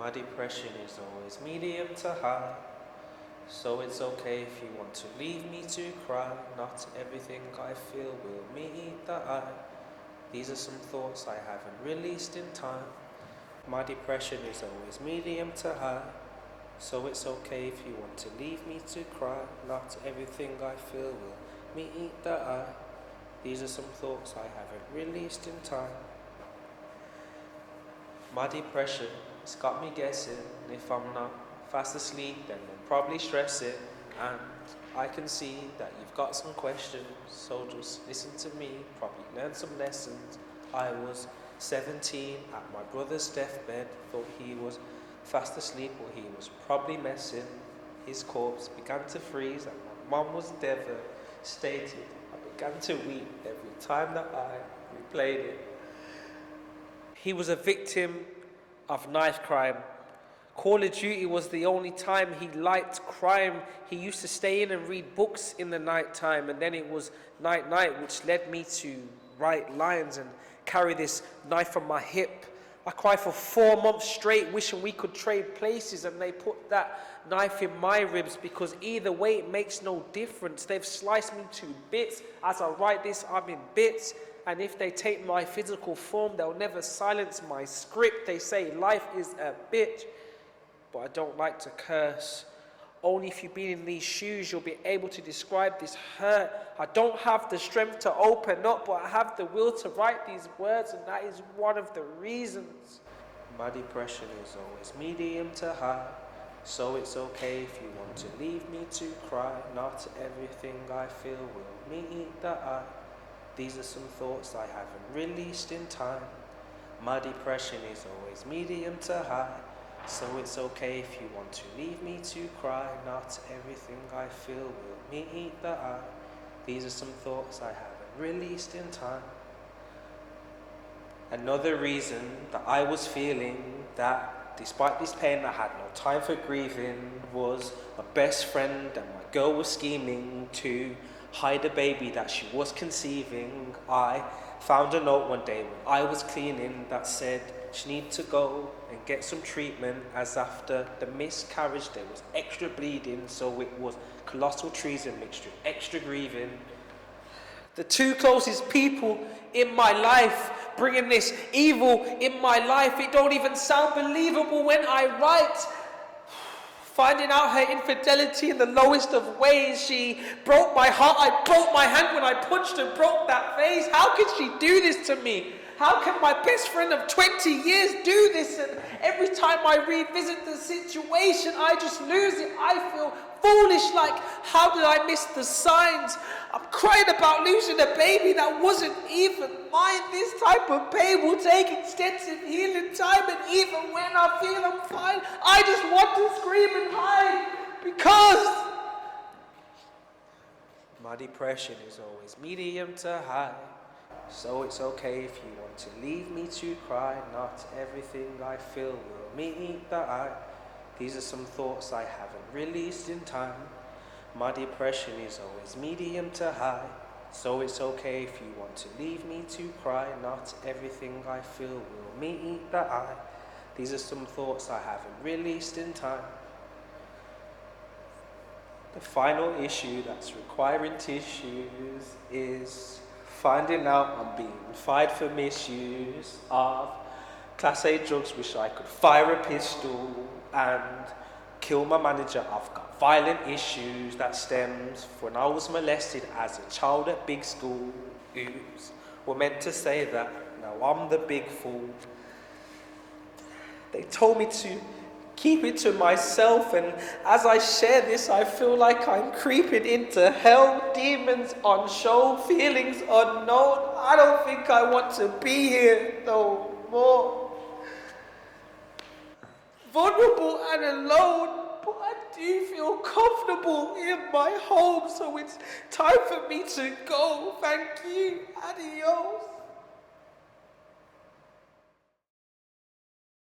My depression is always medium to high, so it's okay if you want to leave me to cry. Not everything I feel will meet the eye. These are some thoughts I haven't released in time. My depression is always medium to high, so it's okay if you want to leave me to cry. Not everything I feel will meet the eye. These are some thoughts I haven't released in time. My depression has got me guessing. If I'm not fast asleep, then I'm probably stressing. And I can see that you've got some questions, so just listen to me, probably learn some lessons. I was 17 at my brother's deathbed, thought he was fast asleep or he was probably messing. His corpse began to freeze and my mum was devastated. I began to weep every time that I replayed it. He was a victim of knife crime. Call of Duty was the only time he liked crime. He used to stay in and read books in the night time, and then it was night, which led me to write lines and carry this knife on my hip. I cried for 4 months straight, wishing we could trade places, and they put that knife in my ribs because either way it makes no difference. They've sliced me to bits. As I write this, I'm in bits. And if they take my physical form, they'll never silence my script. They say life is a bitch, but I don't like to curse. Only if you've been in these shoes, you'll be able to describe this hurt. I don't have the strength to open up, but I have the will to write these words, and that is one of the reasons. My depression is always medium to high, so it's okay if you want to leave me to cry. Not everything I feel will meet the eye. These are some thoughts I haven't released in time. My depression is always medium to high, so it's okay if you want to leave me to cry. Not everything I feel will meet the eye. These are some thoughts I haven't released in time. Another reason that I was feeling that despite this pain I had no time for grieving was my best friend and my girl was scheming to hide a baby that she was conceiving. I found a note one day when I was cleaning that said she needed to go and get some treatment, as after the miscarriage there was extra bleeding, so it was colossal treason mixed with extra grieving. The two closest people in my life bringing this evil in my life. It don't even sound believable when I write. Finding out her infidelity in the lowest of ways. She broke my heart. I broke my hand when I punched and broke that face. How could she do this to me? How can my best friend of 20 years do this? And every time I revisit the situation, I just lose it. I feel foolish, like, how did I miss the signs? I'm crying about losing a baby that wasn't even mine. This type of pain will take extensive healing time, and even when I feel I'm fine, I just want to scream and hide because my depression is always medium to high. So it's okay if you want to leave me to cry. Not everything I feel will meet the eye. These are some thoughts I haven't released in time. My depression is always medium to high, so it's okay if you want to leave me to cry. Not everything I feel will meet the eye. These are some thoughts I haven't released in time. The final issue that's requiring tissues is finding out I'm being fired for misuse of Class A drugs. Wish I could fire a pistol and kill my manager. I've got violent issues that stems from when I was molested as a child at big school. Oops, were meant to say that, now I'm the big fool. They told me to keep it to myself, and as I share this, I feel like I'm creeping into hell. Demons on show, feelings unknown. I don't think I want to be here no more. Vulnerable and alone, but I do feel comfortable in my home, so it's time for me to go. Thank you. Adios.